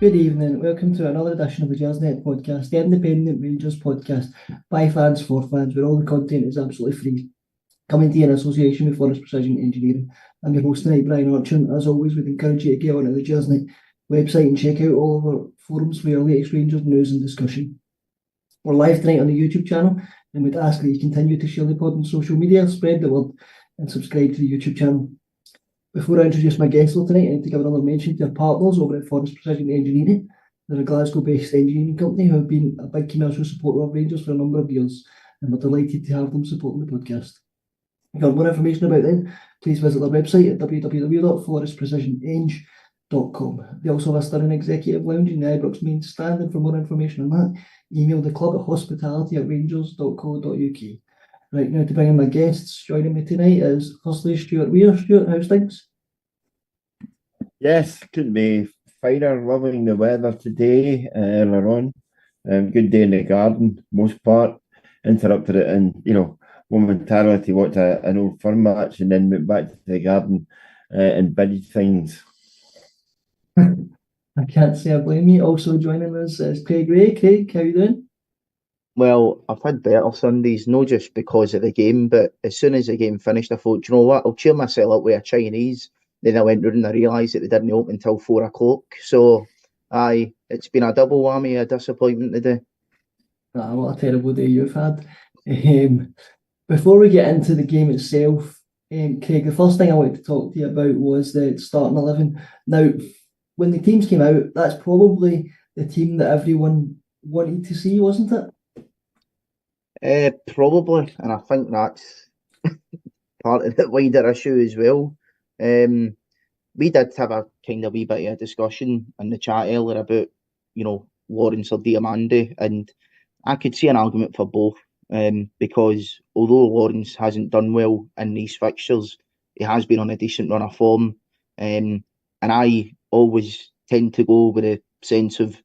Good evening. Welcome to another edition of the Gersnet Podcast, the independent Rangers podcast by fans for fans, where all the content is absolutely free. Coming to you in association with Forrest Precision Engineering. I'm your host tonight, Brian Orchin. As always, we'd encourage you to get onto the Gersnet website and check out all of our forums for your latest Rangers news and discussion. We're live tonight on the YouTube channel, and we'd ask that you continue to share the pod on social media, spread the word, and subscribe to the YouTube channel. Before I introduce my guest for tonight, I need to give another mention to our partners over at Forrest Precision Engineering. They're a Glasgow-based engineering company who have been a big commercial supporter of Rangers for a number of years, and we're delighted to have them supporting the podcast. If you want more information about them, please visit their website at www.forestprecisioneng.com. They also have a stunning executive lounge in the Ibrox main stand, and for more information on that, email the club at hospitality@rangers.co.uk. Right, now to bring in my guests, joining me tonight is firstly Stewart Weir. Stewart, how's things? Yes, couldn't be finer. Loving the weather today, earlier on. Good day in the garden, most part. Interrupted it in, momentarily to watch an old firm match and then went back to the garden and binged things. I can't say I blame you. Also joining us is Craig Ray. Craig, how you doing? Well, I've had better Sundays, not just because of the game, but as soon as the game finished, I thought, you know what, I'll cheer myself up with a Chinese. Then I went round and I realised that they didn't open until 4 o'clock. So, it's been a double whammy, a disappointment today. What a terrible day you've had. Before we get into the game itself, Craig, the first thing I wanted to talk to you about was the starting 11. Now, when the teams came out, that's probably the team that everyone wanted to see, wasn't it? Probably, and I think that's part of the wider issue as well. We did have a kind of wee bit of a discussion in the chat earlier about, Lawrence or Diamande, and I could see an argument for both, because although Lawrence hasn't done well in these fixtures, he has been on a decent run of form, and I always tend to go with a sense of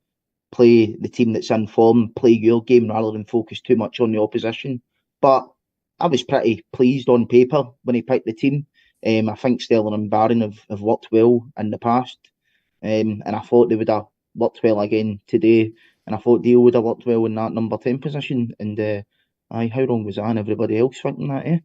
play the team that's in form, play your game rather than focus too much on the opposition. But I was pretty pleased on paper when he picked the team. I think Sterling and Barron have worked well in the past, and I thought they would have worked well again today. And I thought Deal would have worked well in that number 10 position. And how wrong was I and everybody else thinking that, eh?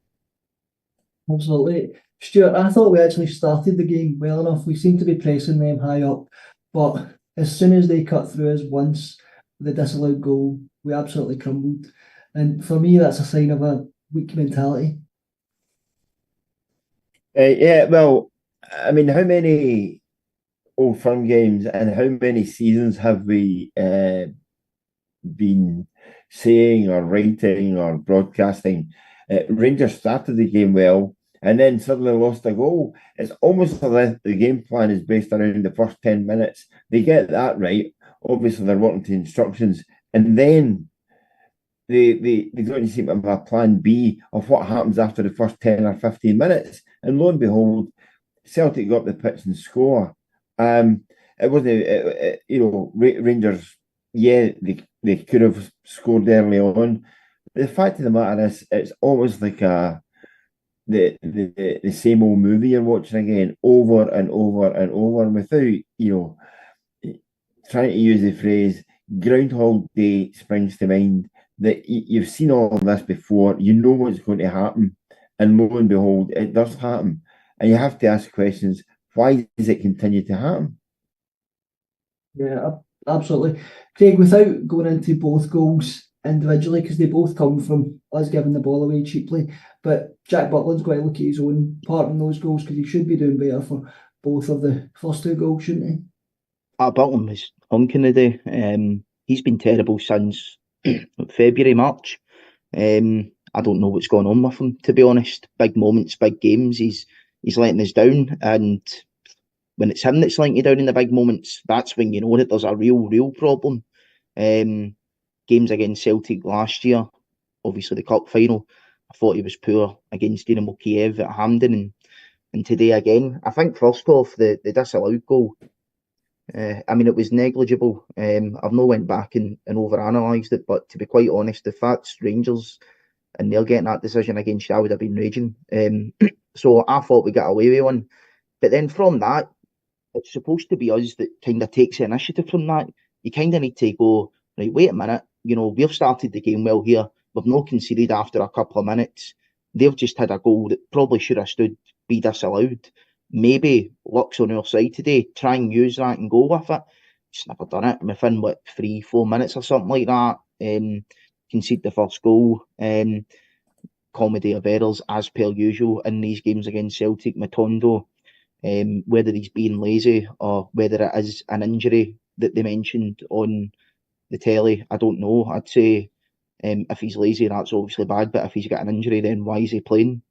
Absolutely. Stuart, I thought we actually started the game well enough. We seemed to be pressing them high up, but as soon as they cut through us once, the disallowed goal, we absolutely crumbled. And for me, that's a sign of a weak mentality. Well, I mean, how many Old Firm games and how many seasons have we been saying or writing or broadcasting? Rangers started the game well and then suddenly lost a goal. It's almost as if the game plan is based around the first 10 minutes. They get that right. Obviously, they're working to instructions. And then they don't seem to have a plan B of what happens after the first 10 or 15 minutes. And lo and behold, Celtic got up the pitch and score. It wasn't, Rangers, they could have scored early on. The fact of the matter is, it's almost like the same old movie you're watching again, over and over and over, without, trying to use the phrase Groundhog Day springs to mind. That you've seen all of this before, you know what's going to happen, and lo and behold, it does happen. And you have to ask questions, why does it continue to happen? Yeah, absolutely. Craig, without going into both goals individually, because they both come from us giving the ball away cheaply, but Jack Butland's got to look at his own part in those goals, because he should be doing better for both of the first two goals, shouldn't he? Butland was honking today. He's been terrible since February, March. I don't know what's going on with him, to be honest. Big moments, big games, he's letting us down, and when it's him that's letting you down in the big moments, that's when you know that there's a real problem. Games against Celtic last year, obviously the cup final, I thought he was poor against Dynamo Kiev at Hampden, and today again. I think first off, the disallowed goal, it was negligible. I've not went back and overanalysed it, but to be quite honest, if that's Rangers and they're getting that decision against you, I would have been raging. So I thought we got away with one. But then from that, it's supposed to be us that kind of takes the initiative from that. You kind of need to go, right, wait a minute, we've started the game well here. We've not conceded after a couple of minutes. They've just had a goal that probably should have stood, be disallowed. Maybe luck's on our side today. Try and use that and go with it. Just never done it. Within, 3-4 minutes or something like that, concede the first goal. Comedy of errors, as per usual, in these games against Celtic. Matondo, whether he's being lazy or whether it is an injury that they mentioned on the telly, I don't know. I'd say if he's lazy, that's obviously bad, but if he's got an injury, then why is he playing?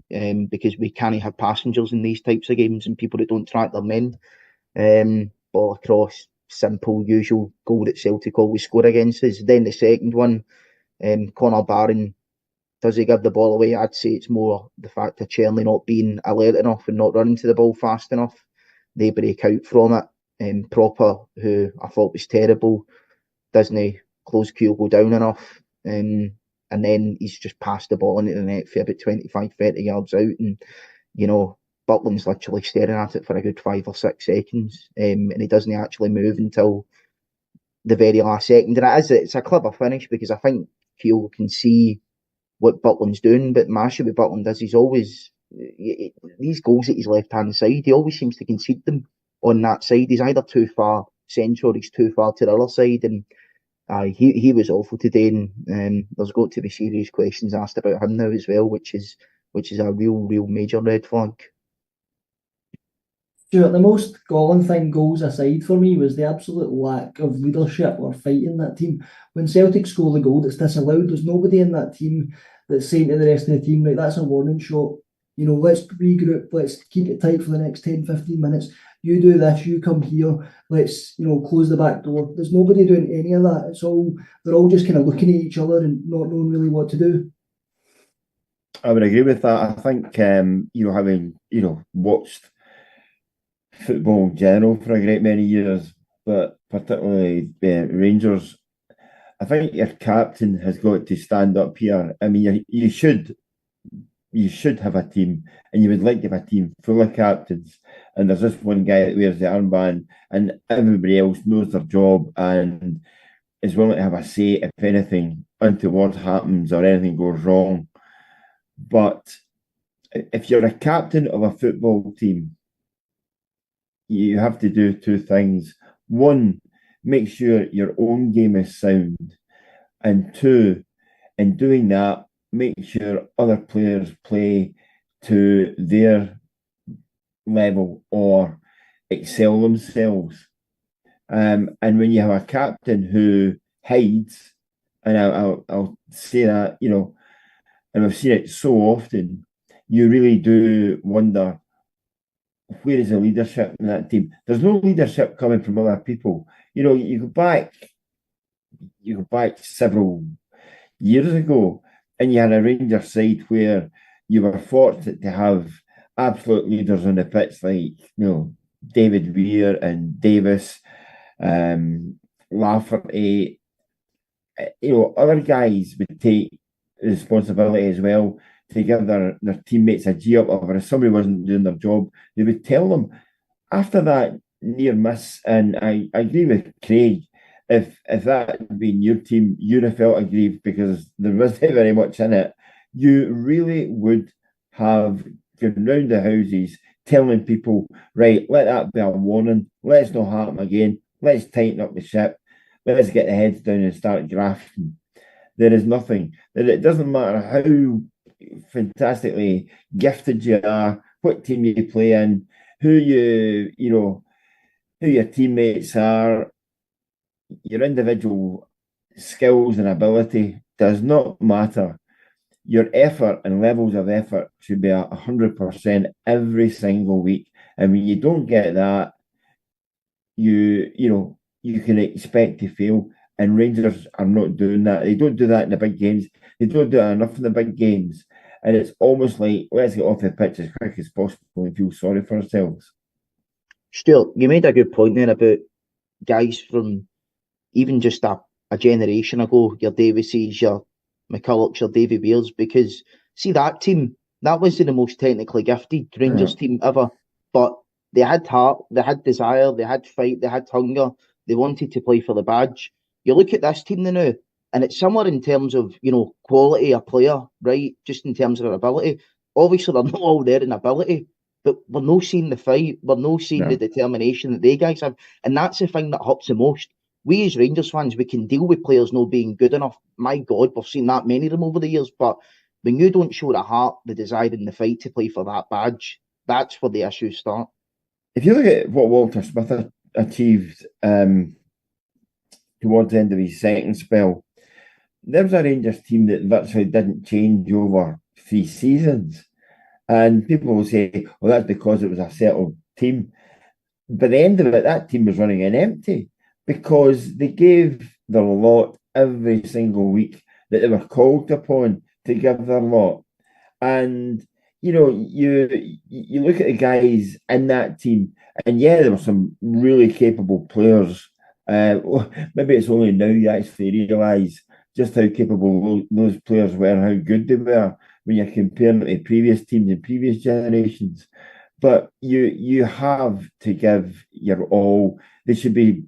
Because we can't have passengers in these types of games and people that don't track their men. Ball across, simple, usual goal that Celtic always score against us. Then the second one, Connor Barron, does he give the ball away? I'd say it's more the fact of Cherny not being alert enough and not running to the ball fast enough. They break out from it. Proper, who I thought was terrible, doesn't close Kyogo down enough. And then he's just passed the ball into the net for about 25-30 yards out. And, Butland's literally staring at it for a good 5 or 6 seconds. And he doesn't actually move until the very last second. And it's a clever finish because I think Kyogo can see what Butland's doing, but my issue with Butland is he's always, these goals at his left-hand side, he always seems to concede them on that side. He's either too far centre or he's too far to the other side, and he was awful today, and there's got to be serious questions asked about him now as well, which is a real major red flag. Stuart, the most galling thing, goals aside, for me was the absolute lack of leadership or fight in that team. When Celtic score the goal that's disallowed, there's nobody in that team that's saying to the rest of the team, right, that's a warning shot. Let's regroup, let's keep it tight for the next 10-15 minutes. You do this, you come here, let's, close the back door. There's nobody doing any of that. They're all just kind of looking at each other and not knowing really what to do. I would agree with that. I think, having, watched football in general for a great many years, but particularly Rangers, I think your captain has got to stand up here. I mean, you should have a team, and you would like to have a team full of captains, and there's this one guy that wears the armband, and everybody else knows their job and is willing to have a say if anything untoward happens or anything goes wrong. But if you're a captain of a football team, you have to do 2 things. 1, make sure your own game is sound. And 2, in doing that, make sure other players play to their level or excel themselves. And when you have a captain who hides, and I'll say that, and I've seen it so often, you really do wonder, where is the leadership in that team? There's no leadership coming from other people. You go back several years ago, and you had a Rangers side where you were fortunate to have absolute leaders on the pitch like, David Weir and Davis, Lafferty. Other guys would take responsibility as well to give their teammates a G up, or if somebody wasn't doing their job, they would tell them. After that near miss, and I agree with Craig, if that had been your team, you'd have felt aggrieved because there wasn't very much in it. You really would have gone round the houses telling people, right, let that be a warning, let's not happen again, let's tighten up the ship, let's get the heads down and start grafting. There is nothing. It doesn't matter how fantastically gifted you are, what team you play in, who your teammates are, your individual skills and ability does not matter. Your effort and levels of effort should be 100% every single week. And when you don't get that, you can expect to fail. And Rangers are not doing that. They don't do that in the big games. They don't do it enough in the big games. And it's almost like, let's get off the pitch as quick as possible and feel sorry for ourselves. Stuart, you made a good point there about guys from even just a generation ago, your Davises, your McCullochs, your Davy Weirs, because see that team, that was the most technically gifted Rangers team ever, but They had heart, they had desire, they had fight, they had hunger. They wanted to play for the badge. You look at this team now, and it's similar in terms of, quality of player, right? Just in terms of their ability. Obviously, they're not all there in ability, but we're not seeing the fight. We're not seeing the determination that they guys have. And that's the thing that hurts the most. We as Rangers fans, we can deal with players not being good enough. My God, we've seen that many of them over the years. But when you don't show the heart, the desire and the fight to play for that badge, that's where the issues start. If you look at what Walter Smith achieved towards the end of his second spell, there was a Rangers team that virtually didn't change over 3 seasons. And people will say, well, that's because it was a settled team. By the end of it, that team was running on empty because they gave their lot every single week that they were called upon to give their lot. And, you look at the guys in that team, and yeah, there were some really capable players. Maybe it's only now you actually realise just how capable those players were and how good they were when you're comparing it to previous teams and previous generations. But you have to give your all. They should be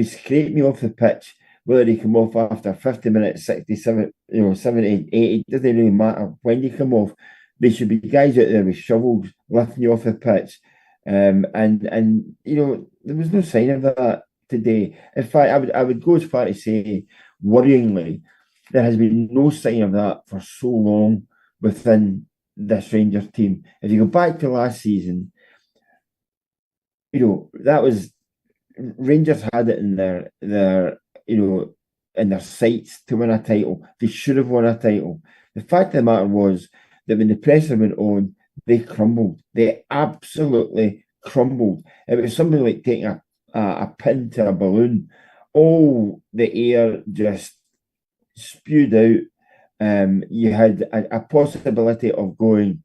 scraping you off the pitch, whether they come off after 50 minutes, 67, 70, 80, it doesn't really matter when you come off. They should be guys out there with shovels lifting you off the pitch. And there was no sign of that today. In fact, I would go as far to say, worryingly, there has been no sign of that for so long within this Rangers team. If you go back to last season, that was Rangers had it in their in their sights to win a title. They should have won a title. The fact of the matter was that when the pressure went on, they crumbled. They absolutely crumbled. It was something like taking a pin to a balloon. All the air just spewed out. You had a possibility of going,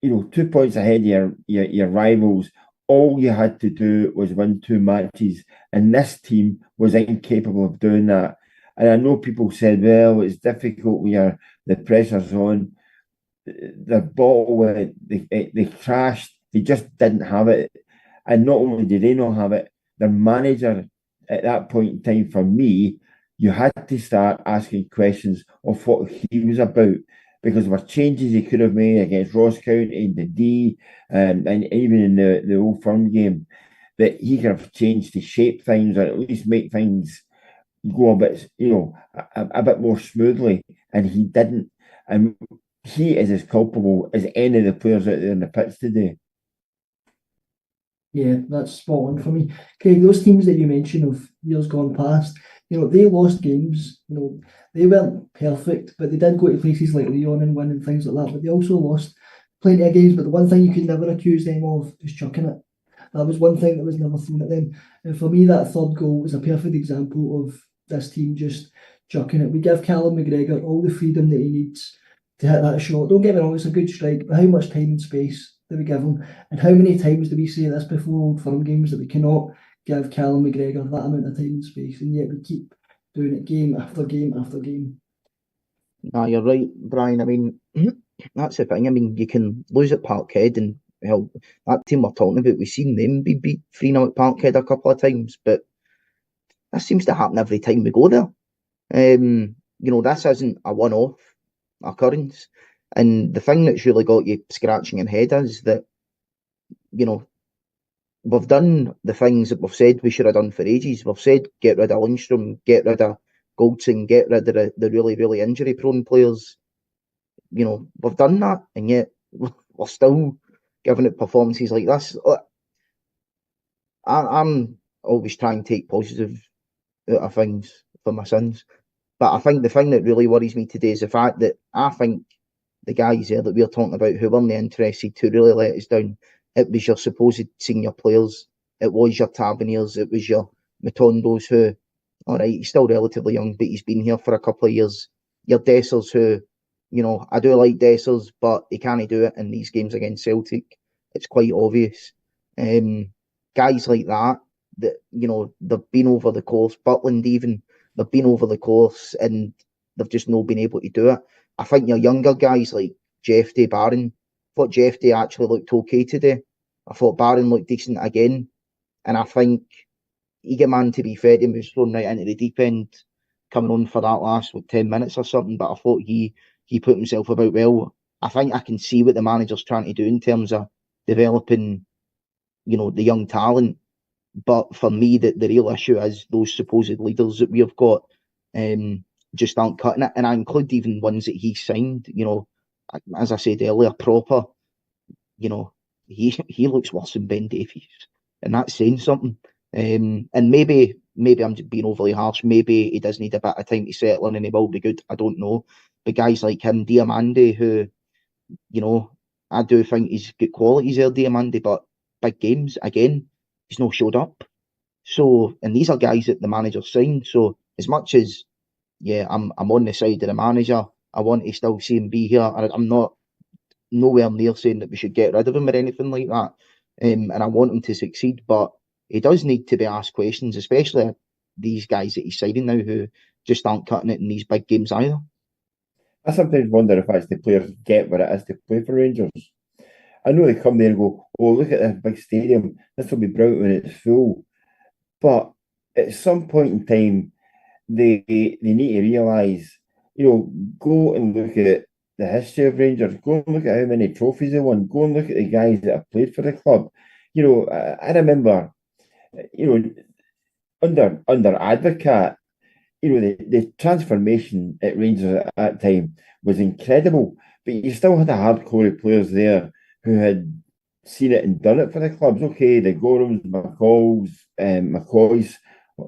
2 points ahead of your rivals. All you had to do was win 2 matches, and this team was incapable of doing that. And I know people said, well, it's difficult when the pressure's on. The ball, they crashed. They just didn't have it. And not only did they not have it, their manager at that point in time, for me, you had to start asking questions of what he was about, because there were changes he could have made against Ross County in the D, and even in the Old Firm game, that he could have changed to shape things or at least make things go a bit, a bit more smoothly, and he didn't. And he is as culpable as any of the players out there in the pitch today. Yeah, that's spot on for me. Craig, those teams that you mentioned of years gone past, they lost games. They weren't perfect, but they did go to places like Lyon and win and things like that. But they also lost plenty of games. But the one thing you could never accuse them of was chucking it. That was one thing that was never thrown at them. And for me, that third goal was a perfect example of this team just chucking it. We give Callum McGregor all the freedom that he needs to hit that shot. Don't get me wrong, it's a good strike, but how much time and space do we give him? And how many times do we say this before Old Firm games that we cannot give Callum McGregor that amount of time and space, and yet we keep doing it game after game after game. No, you're right, Brian. I mean, that's the thing. I mean, you can lose at Parkhead, and that team we're talking about, we've seen them be beat 3-0 at Parkhead a couple of times, but that seems to happen every time we go there. This isn't a one-off occurrence. And the thing that's really got you scratching your head is that, we've done the things that we've said we should have done for ages. We've said get rid of Lundstrom, get rid of Goldson, get rid of the really, really injury-prone players. We've done that, and yet we're still giving it performances like this. I'm always trying to take positive out of things for my sins. But I think the thing that really worries me today is the fact that I think the guys there that we're talking about who weren't interested to really let us down, it was your supposed senior players. It was your Taverniers. It was your Matondos who, all right, he's still relatively young, but he's been here for a couple of years. Your Dessers who, I do like Dessers, but he can't do it in these games against Celtic. It's quite obvious. Guys like that, they've been over the course. Butland even, they've been over the course and they've just not been able to do it. I think your younger guys like Jeffrey Barron, thought Jeffrey actually looked okay today. I thought Barron looked decent again. And I think Eagleman, to be fair to him, was thrown right into the deep end, coming on for that last 10 minutes or something. But I thought he put himself about well. I think I can see what the manager's trying to do in terms of developing, the young talent. But for me, the real issue is those supposed leaders that we have got just aren't cutting it. And I include even ones that he signed, as I said earlier, proper, he looks worse than Ben Davies. And that's saying something. And maybe I'm being overly harsh. Maybe he does need a bit of time to settle in and he will be good. I don't know. But guys like him, Diamande, who, I do think he's got qualities there, Diamande, but big games, again, he's not showed up. So, and these are guys that the manager signed. So as much as, I'm on the side of the manager, I want to still see him be here. I'm not nowhere near saying that we should get rid of him or anything like that. And I want him to succeed, but he does need to be asked questions, especially these guys that he's signing now who just aren't cutting it in these big games either. I sometimes wonder if that's the players get what it is to play for Rangers. I know they come there and go, oh, look at this big stadium. This will be brilliant when it's full. But at some point in time, they need to realise, go and look at the history of Rangers. Go and look at how many trophies they won. Go and look at the guys that have played for the club. I remember, under Advocat, the transformation at Rangers at that time was incredible. But you still had a hardcore players there who had seen it and done it for the clubs. Okay, the Gorhams, McCoys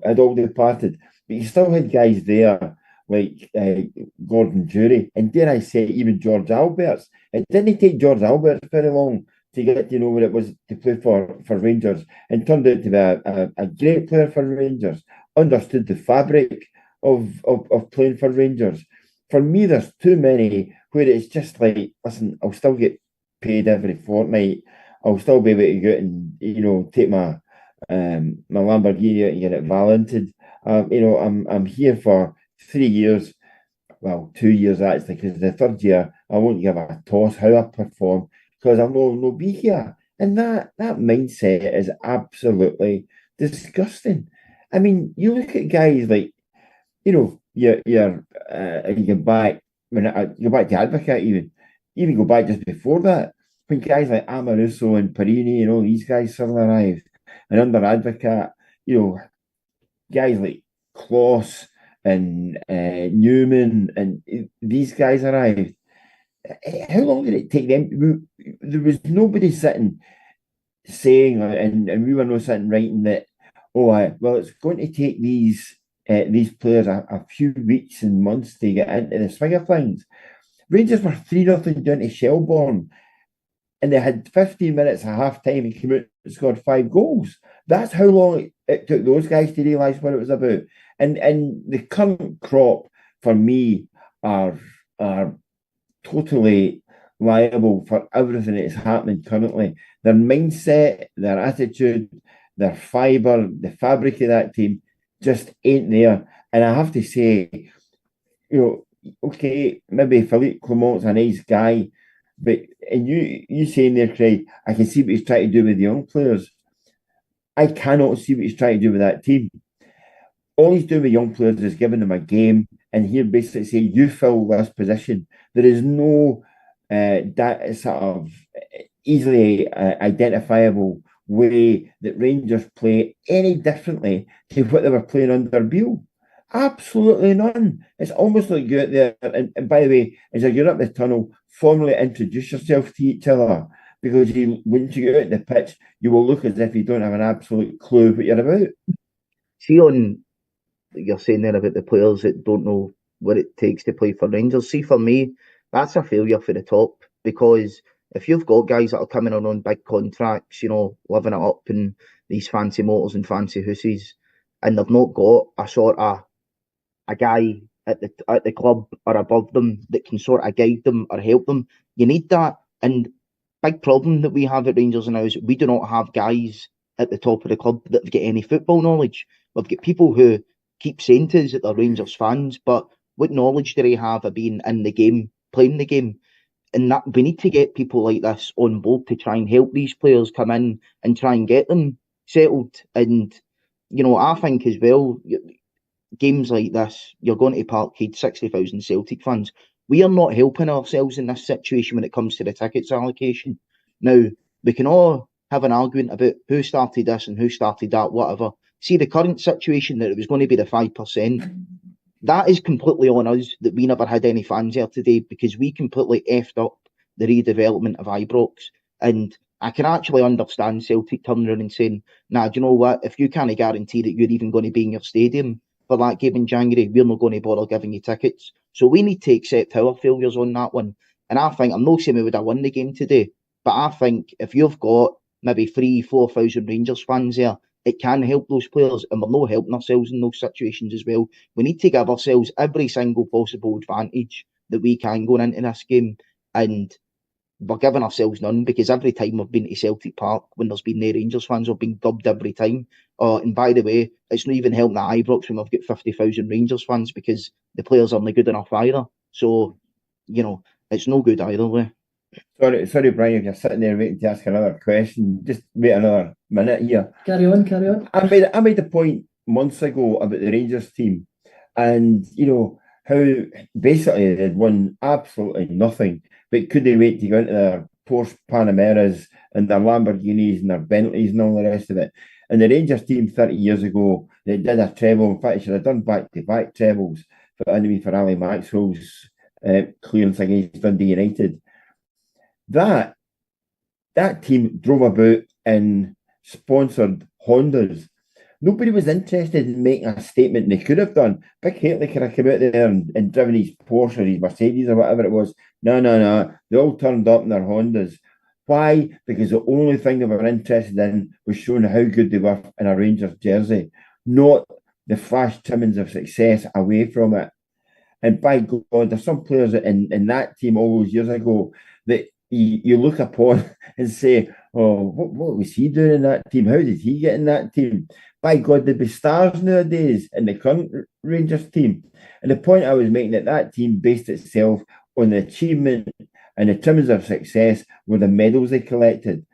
had all departed, but you still had guys there like Gordon Jury, and dare I say, even George Alberts. It didn't take George Alberts very long to get to know what it was to play for Rangers, and turned out to be a great player for Rangers, understood the fabric of playing for Rangers. For me, there's too many where it's just like, listen, I'll still get paid every fortnight. I'll still be able to go out and take my Lamborghini out and get it valented. I'm here for 3 years, well, 2 years actually, because the third year I won't give a toss how I perform because I'll no be here. And that mindset is absolutely disgusting. I mean, you look at guys like, you go back to Advocate, even go back just before that, when guys like Amoruso and Perini and all these guys suddenly arrived, and under Advocate, guys like Kloss and Newman and these guys arrived. How long did it take them? There was nobody sitting saying, and we were not sitting writing that, well, it's going to take these players a few weeks and months to get into the swing of things. Rangers were 3-0 down to Shelbourne, and they had 15 minutes at half time and came out and scored 5 goals. That's how long it took those guys to realise what it was about. And the current crop, for me, are totally liable for everything that's happening currently. Their mindset, their attitude, their fibre, the fabric of that team just ain't there. And I have to say, okay, maybe Philippe Clement's a nice guy, but and you saying there, Craig, I can see what he's trying to do with the young players. I cannot see what he's trying to do with that team. All he's doing with young players is giving them a game, and here basically say, you fill this position. There is no that sort of easily identifiable way that Rangers play any differently to what they were playing under Beale. Absolutely none. It's almost like you out there, and by the way, as you get up the tunnel, formally introduce yourself to each other, because once you get out the pitch, you will look as if you don't have an absolute clue what you're about. See, on you're saying there about the players that don't know what it takes to play for Rangers. See, for me, that's a failure for the top, because if you've got guys that are coming on big contracts, living it up in these fancy motors and fancy hooses, and they've not got a guy at the club or above them that can sort of guide them or help them, you need that. And big problem that we have at Rangers now is we do not have guys at the top of the club that get any football knowledge. We've got people who keep saying to us that they're Rangers fans, but what knowledge do they have of being in the game, playing the game? and that we need to get people like this on board to try and help these players come in and try and get them settled. And, I think as well, games like this, you're going to Parkhead, 60,000 Celtic fans. We are not helping ourselves in this situation when it comes to the tickets allocation. Now, we can all have an argument about who started this and who started that, whatever. See, the current situation that it was going to be the 5%, that is completely on us that we never had any fans here today because we completely effed up the redevelopment of Ibrox. And I can actually understand Celtic turning around and saying, nah, do you know what? If you can't guarantee that you're even going to be in your stadium for that game in January, we're not going to bother giving you tickets. So we need to accept our failures on that one. And I think, I'm not saying we would have won the game today, but I think if you've got maybe 3,000-4,000 Rangers fans there, it can help those players, and we're not helping ourselves in those situations as well. We need to give ourselves every single possible advantage that we can going into this game, and we're giving ourselves none because every time we've been to Celtic Park, when there's been no Rangers fans, we've been dubbed every time. And by the way, it's not even helping at Ibrox when we've got 50,000 Rangers fans because the players aren't good enough either. So, it's no good either way. Sorry, Brian, if you're sitting there waiting to ask another question, just wait another minute here. Carry on. I made a point months ago about the Rangers team and, how basically they'd won absolutely nothing, but could they wait to go into their Porsche Panameras and their Lamborghinis and their Bentleys and all the rest of it. And the Rangers team 30 years ago, they did a treble. In fact, they should have done back-to-back trebles for Ali Maxwell's clearance against Dundee United. That team drove about in sponsored Hondas. Nobody was interested in making a statement. They could have done. Big Haley could have come out there and driven his Porsche or his Mercedes or whatever it was. No. They all turned up in their Hondas. Why? Because the only thing they were interested in was showing how good they were in a Rangers jersey, not the flash trimmings of success away from it. And by God, there's some players in that team all those years ago that you look upon and say, oh, what was he doing in that team? How did he get in that team? By God, there'd be stars nowadays in the current Rangers team. And the point I was making that team based itself on the achievement and the trimmings of success were the medals they collected.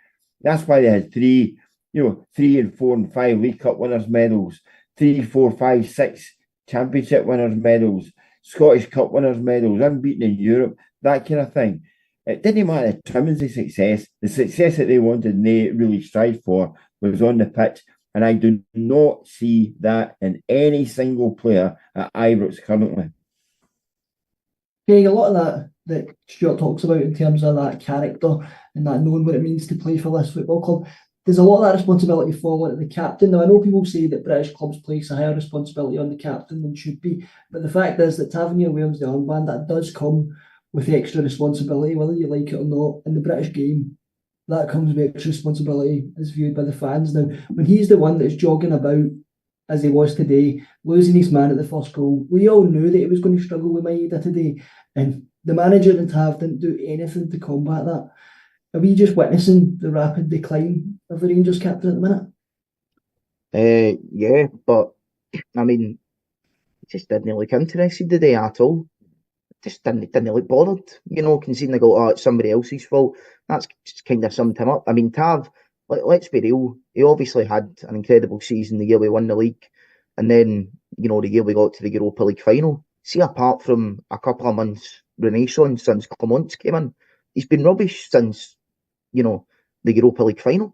That's why they had 3 and 4 and 5 League Cup winners' medals, 3, 4, 5, 6 Championship winners' medals, Scottish Cup winners' medals, unbeaten in Europe, that kind of thing. It didn't matter the trimmings of success. The success that they wanted and they really strived for was on the pitch. And I do not see that in any single player at Ibrox currently. Craig, a lot of that Stuart talks about in terms of that character and that knowing what it means to play for this football club, there's a lot of that responsibility falling to the captain. Now, I know people say that British clubs place a higher responsibility on the captain than should be, but the fact is that Tavernier wears the armband, that does come with extra responsibility, whether you like it or not. In the British game, that comes with extra responsibility as viewed by the fans. Now, when he's the one that's jogging about, as he was today, losing his man at the first goal, we all knew that he was going to struggle with Maeda today, and the manager and Tav didn't do anything to combat that. Are we just witnessing the rapid decline of the Rangers captain at the minute? Yeah, but I mean, he just didn't look interested today at all. Just didn't look bothered, conceding the goal. Oh, it's somebody else's fault. That's just kind of summed him up. I mean, Tav, let's be real. He obviously had an incredible season the year we won the league, and then the year we got to the Europa League final. See, apart from a couple of months renaissance since Clement came in, he's been rubbish since the Europa League final.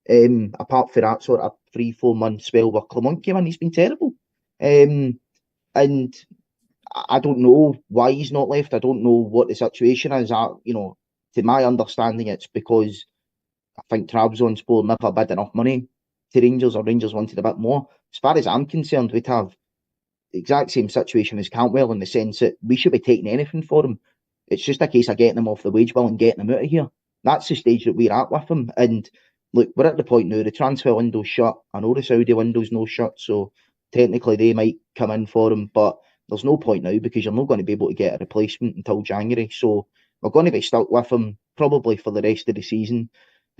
Apart from that sort of 3-4 month spell where Clement came in, he's been terrible. And I don't know why he's not left. I don't know what the situation is. To my understanding, it's because I think Trabzonspor never bid enough money to Rangers, or Rangers wanted a bit more. As far as I'm concerned, we'd have the exact same situation as Cantwell in the sense that we should be taking anything for him. It's just a case of getting him off the wage bill and getting him out of here. That's the stage that we're at with him. And look, we're at the point now, the transfer window's shut. I know the Saudi window's no shut, so technically they might come in for him, but there's no point now because you're not going to be able to get a replacement until January. So we're going to be stuck with him probably for the rest of the season.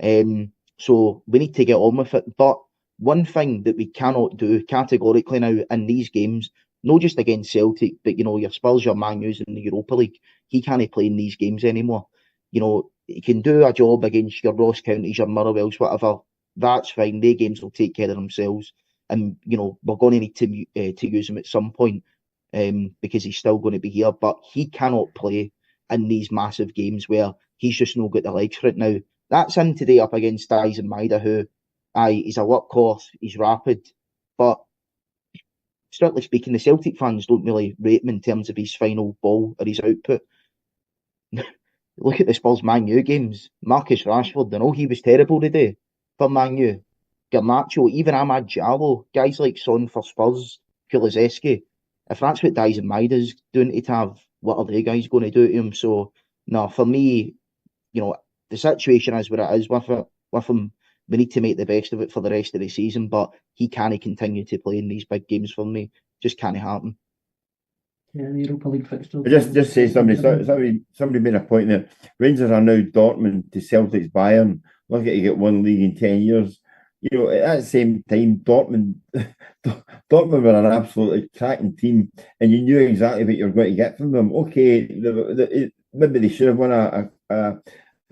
So we need to get on with it. But one thing that we cannot do categorically now in these games, not just against Celtic, but your Spurs, your Man U's in the Europa League, he can't play in these games anymore. he can do a job against your Ross Counties, your Motherwells, whatever. That's fine. Their games will take care of themselves. And, we're going to need to use him at some point because he's still going to be here. But he cannot play in these massive games where he's just not got the legs for it now. That's him today up against Dyson Maeda, who, he's a workhorse, he's rapid. But strictly speaking, the Celtic fans don't really rate him in terms of his final ball or his output. Look at the Spurs Man U games. Marcus Rashford, I know he was terrible today for Man U. Garnacho, even Amad Diallo, guys like Son for Spurs, Kulusevski. If that's what Dyson Maeda's doing to Tav, what are they guys going to do to him? So, no, for me, the situation is what it is with him. We need to make the best of it for the rest of the season, but he can't continue to play in these big games for me. Just can't happen. Yeah, the Europa League fixture. Just say somebody made a point there. Rangers are now Dortmund to Celtic's Bayern. Look at you get one league in 10 years. At that same time, Dortmund were an absolutely cracking team, and you knew exactly what you were going to get from them. Okay, maybe they should have won a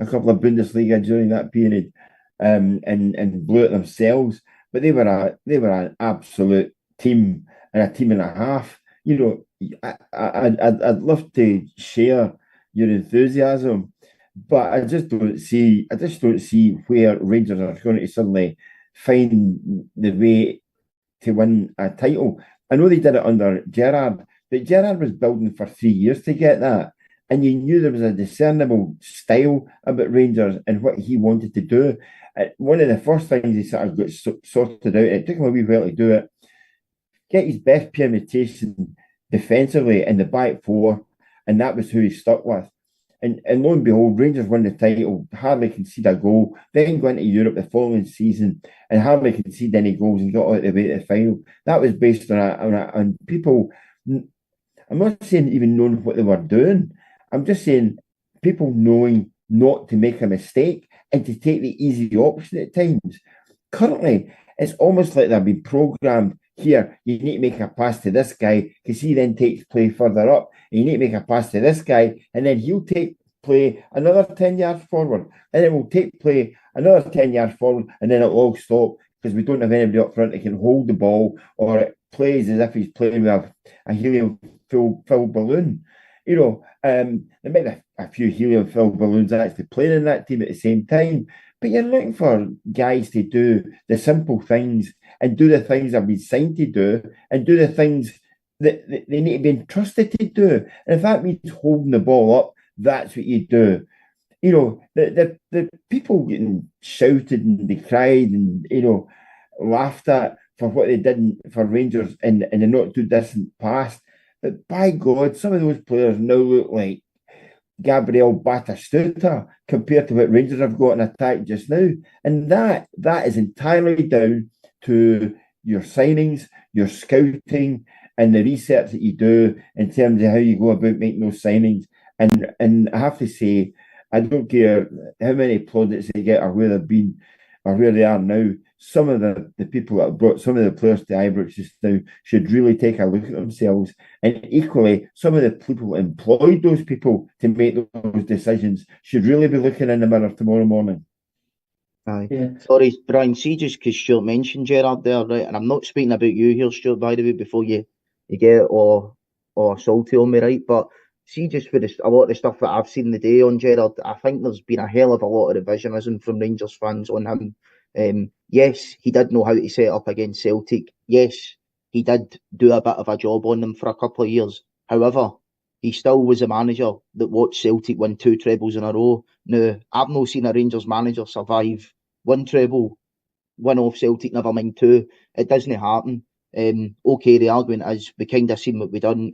couple of Bundesliga during that period, and blew it themselves. But they were an absolute team and a team and a half. I'd love to share your enthusiasm, but I just don't see where Rangers are going to suddenly find the way to win a title. I know they did it under Gerrard, but Gerrard was building for 3 years to get that, and you knew there was a discernible style about Rangers and what he wanted to do. One of the first things he sort of got sorted out, it took him a wee while to do it, get his best permutation defensively in the back four, and that was who he stuck with. And lo and behold, Rangers won the title, hardly concede a goal, then go into Europe the following season and hardly concede any goals and got all the way to the final. That was based on people, I'm not saying even knowing what they were doing, I'm just saying people knowing not to make a mistake and to take the easy option at times. Currently, it's almost like they've been programmed. Here, you need to make a pass to this guy because he then takes play further up. And you need to make a pass to this guy, and then he'll take play another 10 yards forward. And then we'll take play another 10 yards forward, and then it'll all stop because we don't have anybody up front that can hold the ball, or it plays as if he's playing with a helium-filled balloon. There might be a few helium-filled balloons actually playing in that team at the same time. But you're looking for guys to do the simple things and do the things they've been signed to do and do the things that they need to be entrusted to do. And if that means holding the ball up, that's what you do. The people getting shouted and they cried and, laughed at for what they did for Rangers in the not too distant past. But by God, some of those players now look like Gabriel Batistuta compared to what Rangers have got in attack just now. And that is entirely down to your signings, your scouting, and the research that you do in terms of how you go about making those signings. And I have to say, I don't care how many plaudits they get or where they've been or where they are now. Some of the people that have brought some of the players to Ibrox just now should really take a look at themselves. And equally, some of the people that employed those people to make those decisions should really be looking in the mirror tomorrow morning. Aye. Yeah. Sorry, Brian, see, just because Stuart mentioned Gerrard there, right? And I'm not speaking about you here, Stuart, by the way, before you get or salty on me, right? But see, just for a lot of the stuff that I've seen the day on Gerrard, I think there's been a hell of a lot of revisionism from Rangers fans on him. Yes, he did know how to set up against Celtic. Yes, he did do a bit of a job on them for a couple of years. However, he still was a manager that watched Celtic win 2 trebles in a row. Now, I've not seen a Rangers manager survive 1 treble, win off Celtic, never mind 2. It doesn't happen. Okay, the argument is we kind of seen what we done.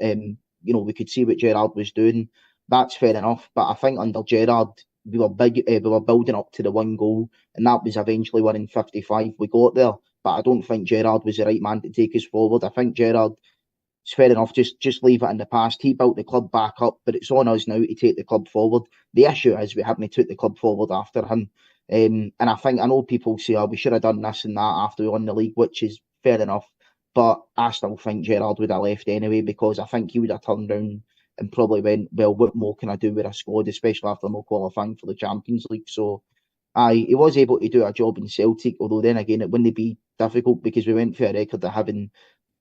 We could see what Gerrard was doing. That's fair enough. But I think under Gerrard, we were building up to the 1 goal, and that was eventually winning 55. We got there, but I don't think Gerrard was the right man to take us forward. I think Gerrard, it's fair enough, just leave it in the past. He built the club back up, but it's on us now to take the club forward. The issue is we haven't took the club forward after him. And I know people say, we should have done this and that after we won the league, which is fair enough. But I still think Gerrard would have left anyway, because I think he would have turned around and probably went, well, what more can I do with a squad, especially after not qualifying for the Champions League. So he was able to do a job in Celtic, although then again it wouldn't be difficult because we went for a record of having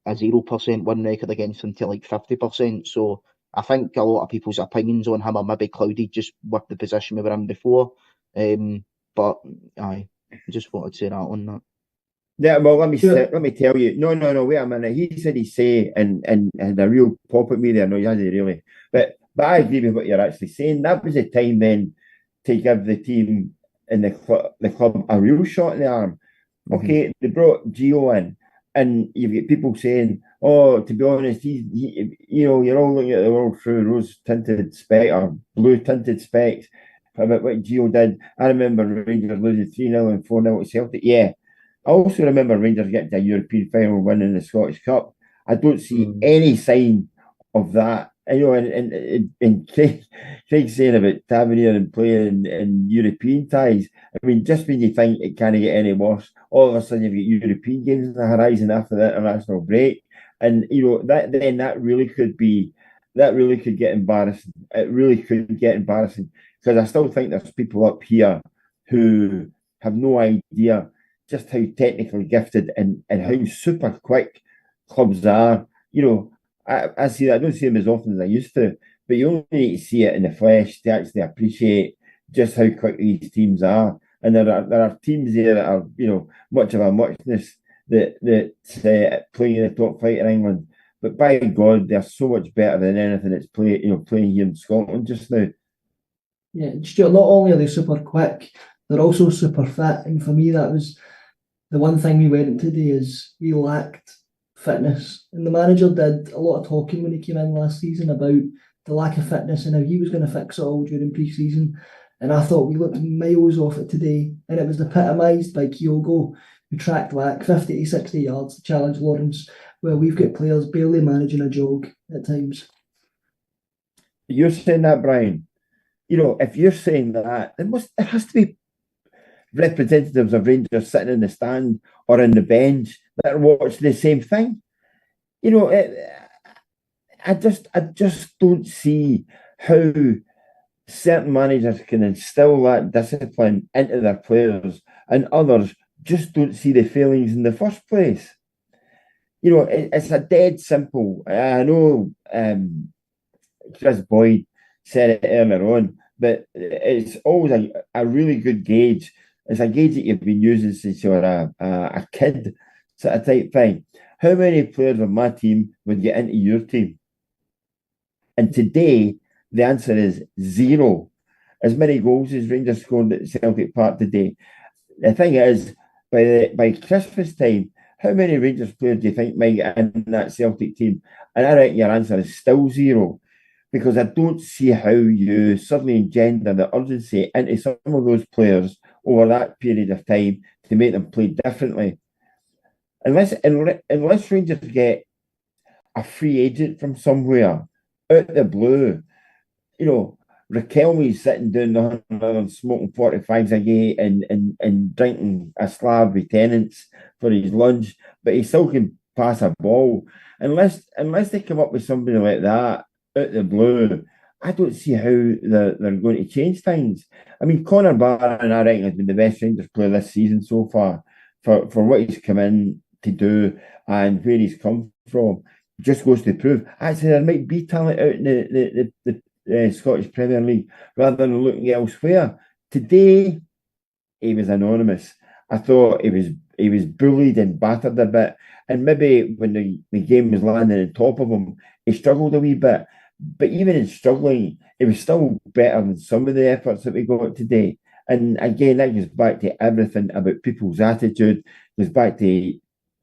a 0% win record against them to like 50%. So I think a lot of people's opinions on him are maybe clouded just with the position we were in before. But I just wanted to say that on that. Yeah, well, let me tell you. No, wait a minute. He said he say and had a real pop at me there. No, he hasn't really. But I agree with what you're actually saying. That was the time then to give the team and the club a real shot in the arm. Okay, they brought Gio in, and you've got people saying, "Oh, to be honest, he you're all looking at the world through rose-tinted spec or blue-tinted specs about what Gio did." I remember Rangers losing 3-0 and 4-0 to Celtic. Yeah. I also remember Rangers getting to a European final, winning the Scottish Cup. I don't see any sign of that. And Craig saying about Tavernier and playing in European ties. I mean, just when you think it can't get any worse, all of a sudden you've got European games on the horizon after the international break, and that really could get embarrassing. It really could get embarrassing because I still think there's people up here who have no idea just how technically gifted and how super quick clubs are. I see that. I don't see them as often as I used to, but you only need to see it in the flesh to actually appreciate just how quick these teams are. And there are teams there that are, much of a muchness that playing in the top flight in England. But by God, they're so much better than anything that's playing here in Scotland just now. Yeah, Stuart, not only are they super quick, they're also super fit. And for me, that was the one thing we went today is we lacked fitness. And the manager did a lot of talking when he came in last season about the lack of fitness and how he was going to fix it all during pre-season. And I thought we looked miles off it today. And it was epitomised by Kyogo, who tracked back 50 to 60 yards to challenge Lawrence, where we've got players barely managing a jog at times. You're saying that, Brian. If you're saying that, there has to be representatives of Rangers sitting in the stand or in the bench that are watching the same thing. I just don't see how certain managers can instill that discipline into their players and others just don't see the failings in the first place. It's a dead simple. I know Chris Boyd said it earlier on, but it's always a really good gauge. It's a gauge that you've been using since you were a kid, sort of type thing. How many players of my team would get into your team? And today, the answer is 0. As many goals as Rangers scored at Celtic Park today. The thing is, by Christmas time, how many Rangers players do you think might get in that Celtic team? And I reckon your answer is still 0. Because I don't see how you suddenly engender the urgency into some of those players over that period of time to make them play differently. Unless Rangers get a free agent from somewhere, out the blue, Raquelme's sitting down the 100 and smoking 45s a day and drinking a slab with tenants for his lunch, but he still can pass a ball. Unless they come up with somebody like that out the blue, I don't see how they're going to change things. I mean, Conor Barron, I reckon, has been the best Rangers player this season so far for what he's come in to do and where he's come from. Just goes to prove. Actually, there might be talent out in the Scottish Premier League rather than looking elsewhere. Today, he was anonymous. I thought he was bullied and battered a bit. And maybe when the game was landing on top of him, he struggled a wee bit. But even in struggling, it was still better than some of the efforts that we got today. And again, that goes back to everything about people's attitude, goes back to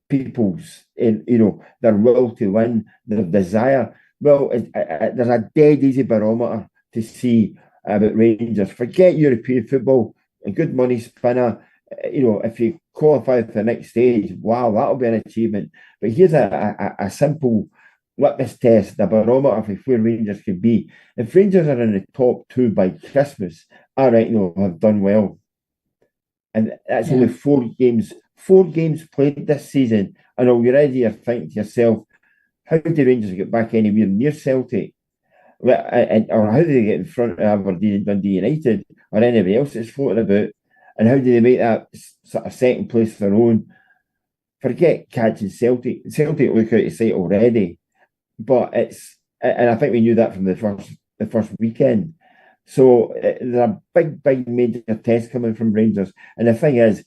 people's, their will to win, their desire. Well, there's a dead easy barometer to see about Rangers. Forget European football, a good money spinner. If you qualify for the next stage, wow, that'll be an achievement. But here's a simple litmus test, the barometer of where Rangers can be. If Rangers are in the top 2 by Christmas, I reckon they'll have done well. And that's only 4 games. 4 games played this season, and already you're thinking to yourself, how do Rangers get back anywhere near Celtic? or how do they get in front of Aberdeen, Dundee United, or anybody else that's floating about, and how do they make that sort of second place their own? Forget catching Celtic. Celtic look out of sight already, but and I think we knew that from the first weekend. So there's a big major test coming from Rangers, and the thing is,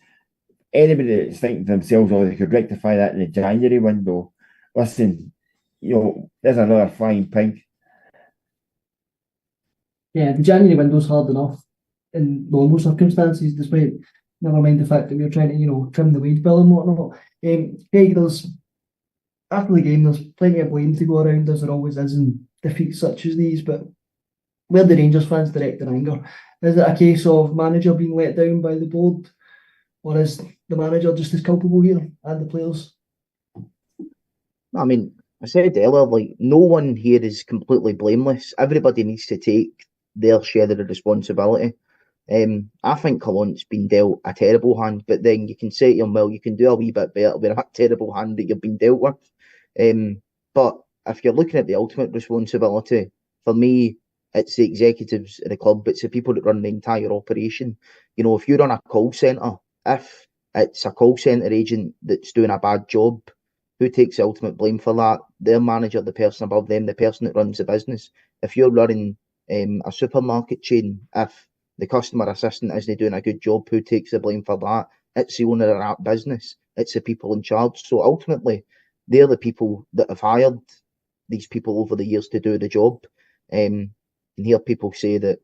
anybody that's thinking to themselves, oh, they could rectify that in the January window. Listen, there's another flying pig. Yeah, the January window's hard enough in normal circumstances, despite never mind the fact that we're trying to, trim the wage bill and whatnot. Craig, after the game, there's plenty of blame to go around, as there always is in defeats such as these, but where the Rangers fans direct their anger? Is it a case of manager being let down by the board, or is the manager just as culpable here, and the players? I mean, I said earlier, no one here is completely blameless. Everybody needs to take their share of the responsibility. I think Colont's been dealt a terrible hand, but then you can say to him, well, you can do a wee bit better with that terrible hand that you've been dealt with. But if you're looking at the ultimate responsibility, for me, it's the executives of the club, it's the people that run the entire operation. If you run a call centre, if it's a call centre agent that's doing a bad job, who takes the ultimate blame for that? Their manager, the person above them, the person that runs the business. If you're running a supermarket chain, if the customer assistant isn't doing a good job, who takes the blame for that? It's the owner of that business. It's the people in charge. So ultimately, they're the people that have hired these people over the years to do the job. And hear people say that,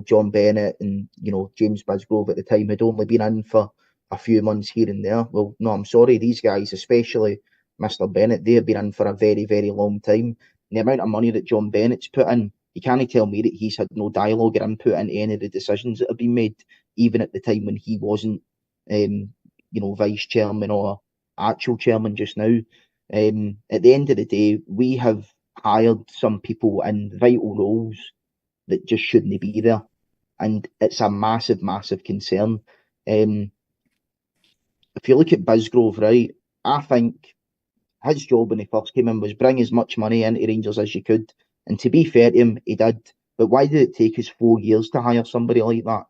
John Bennett and, James Bisgrove at the time had only been in for a few months here and there. Well, no, I'm sorry. These guys, especially Mr. Bennett, they have been in for a very, very long time. And the amount of money that John Bennett's put in, you can't tell me that he's had no dialogue or input into any of the decisions that have been made, even at the time when he wasn't, vice chairman or actual chairman just now. At the end of the day, we have hired some people in vital roles that just shouldn't be there. And it's a massive, massive concern. If you look at Bisgrove, right, I think his job when he first came in was bring as much money into Rangers as you could. And to be fair to him, he did. But why did it take us 4 years to hire somebody like that?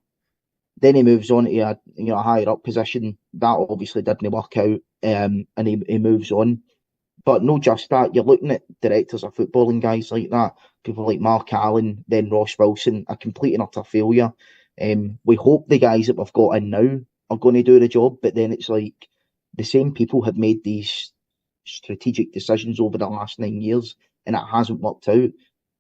Then he moves on to a higher up position. That obviously didn't work out, and he moves on. But no just that, you're looking at directors of football and guys like that, people like Mark Allen, then Ross Wilson, a complete and utter failure. We hope the guys that we've got in now are going to do the job, but then it's like the same people have made these strategic decisions over the last 9 years, and it hasn't worked out.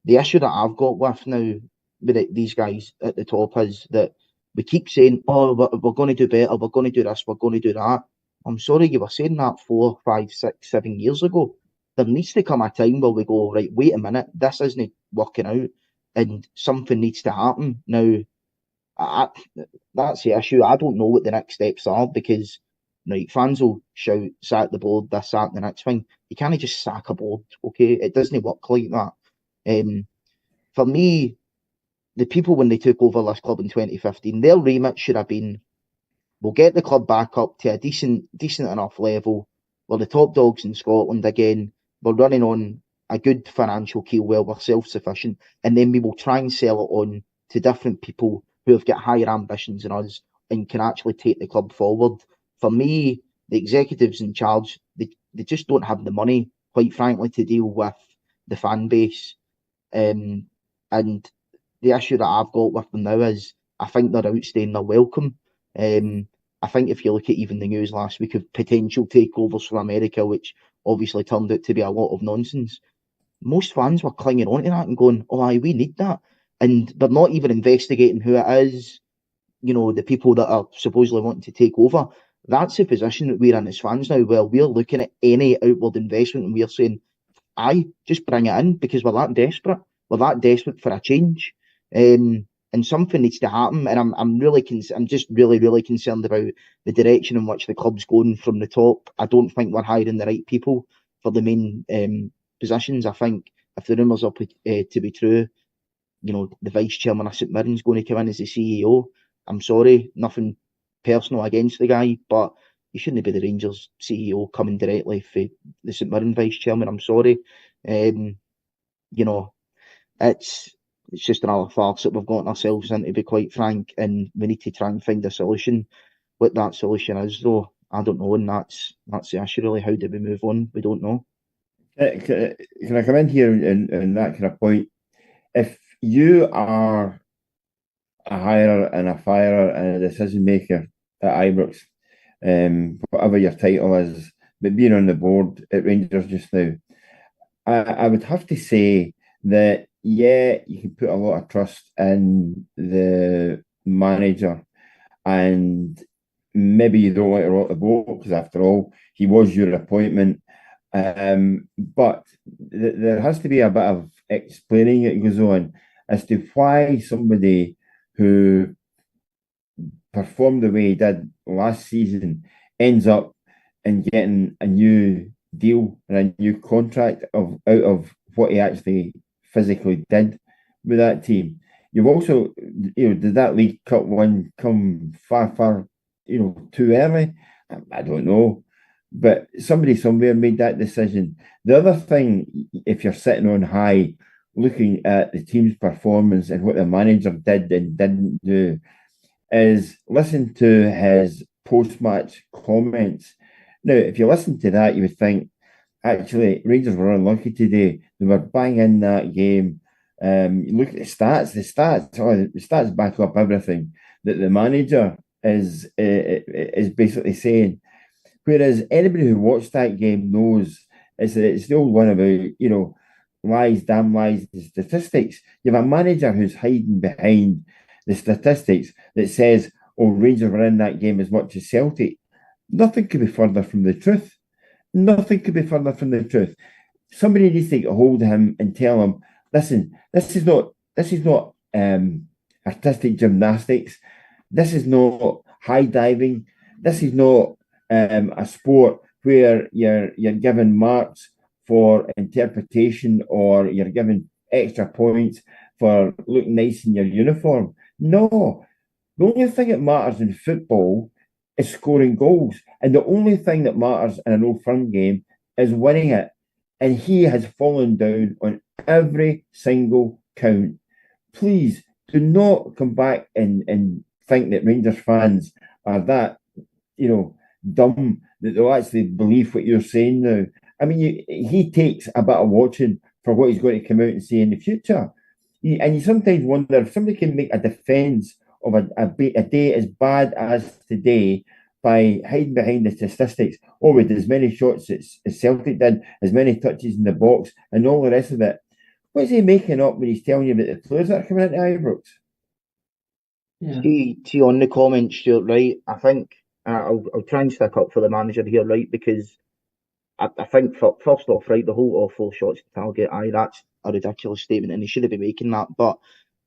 The issue that I've got with now with these guys at the top is that we keep saying, oh, we're going to do better, we're going to do this, we're going to do that. I'm sorry, you were saying that 4, 5, 6, 7 years ago. There needs to come a time where we go, right, wait a minute, this isn't working out, and something needs to happen. Now, that's the issue. I don't know what the next steps are, because fans will shout, sack the board, this, that, and the next thing. You can't just sack a board, okay? It doesn't work like that. For me, the people, when they took over this club in 2015, their remit should have been, we'll get the club back up to a decent enough level. We're the top dogs in Scotland again. We're running on a good financial keel where we're self-sufficient, and then we will try and sell it on to different people who have got higher ambitions than us and can actually take the club forward. For me, the executives in charge, they just don't have the money, quite frankly, to deal with the fan base. And the issue that I've got with them now is I think they're outstaying their welcome. I think if you look at even the news last week of potential takeovers from America, which obviously turned out to be a lot of nonsense, most fans were clinging on to that and going, oh, aye, we need that. And they're not even investigating who it is, the people that are supposedly wanting to take over. That's the position that we're in as fans now, where we're looking at any outward investment and we're saying, aye, just bring it in, because we're that desperate. We're that desperate for a change. And something needs to happen. And I'm just really, really concerned about the direction in which the club's going from the top. I don't think we're hiring the right people for the main positions. I think if the rumours are to be true, the vice chairman of St Mirren's going to come in as the CEO. I'm sorry, nothing personal against the guy, but he shouldn't be the Rangers CEO coming directly for the St Mirren vice chairman. I'm sorry. it's just another farce that we've gotten ourselves in, to be quite frank, and we need to try and find a solution. What that solution is, though, I don't know, and that's the issue, really. How do we move on? We don't know. Can I come in here in that kind of point? If you are a hirer and a firer and a decision maker at Ibrox, whatever your title is, but being on the board at Rangers just now, I would have to say that, yeah, you can put a lot of trust in the manager, and maybe you don't want to rock the boat because, after all, he was your appointment. But there has to be a bit of explaining that goes on as to why somebody who performed the way he did last season ends up in getting a new deal and a new contract out of what he actually physically did with that team. You've also, did that League Cup one come far, too early? I don't know. But somebody somewhere made that decision. The other thing, if you're sitting on high, looking at the team's performance and what the manager did and didn't do, is listen to his post-match comments. Now, if you listen to that, you would think, actually, Rangers were unlucky today. They were bang in that game. You look at the stats. The stats back up everything that the manager is basically saying. Whereas anybody who watched that game knows it's the old one about, lies, damn lies, the statistics. You have a manager who's hiding behind the statistics that says, oh, Rangers were in that game as much as Celtic. Nothing could be further from the truth. Nothing could be further from the truth. Somebody needs to get a hold of him and tell him, listen, this is not artistic gymnastics. This is not high diving. This is not a sport where you're given marks for interpretation or you're given extra points for looking nice in your uniform. No. The only thing that matters in football is scoring goals. And the only thing that matters in an Old Firm game is winning it. And he has fallen down on every single count. Please do not come back and think that Rangers fans are that, dumb that they'll actually believe what you're saying now. I mean, he takes a bit of watching for what he's going to come out and say in the future. And you sometimes wonder if somebody can make a defence of a day as bad as today by hiding behind the statistics. Oh, with as many shots as Celtic did, as many touches in the box, and all the rest of it. What is he making up when he's telling you about the players that are coming into Ibrox? Yeah. See on the comments, Stuart, right? I think I'll try and stick up for the manager here, right? Because I think, first off, right, the whole awful shots to target, that's a ridiculous statement, and he shouldn't be making that. But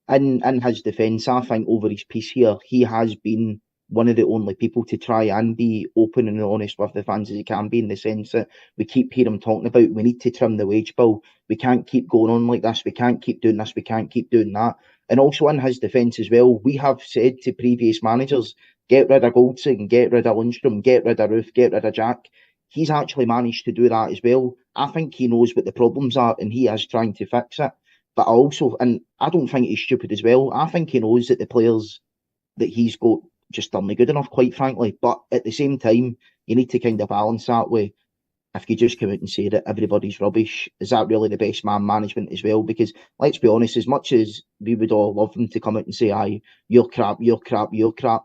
in his defence, I think over his piece here, he has been one of the only people to try and be open and honest with the fans as he can be, in the sense that we keep hearing him talking about we need to trim the wage bill. We can't keep going on like this. We can't keep doing this. We can't keep doing that. And also in his defence as well, we have said to previous managers, get rid of Goldson, get rid of Lundstrom, get rid of Roof, get rid of Jack. He's actually managed to do that as well. I think he knows what the problems are and he is trying to fix it. But and I don't think he's stupid as well. I think he knows that the players that he's got just aren't good enough, quite frankly. But at the same time, you need to kind of balance that way. If you just come out and say that everybody's rubbish, is that really the best man management as well? Because let's be honest, as much as we would all love them to come out and say, aye, you're crap, you're crap, you're crap,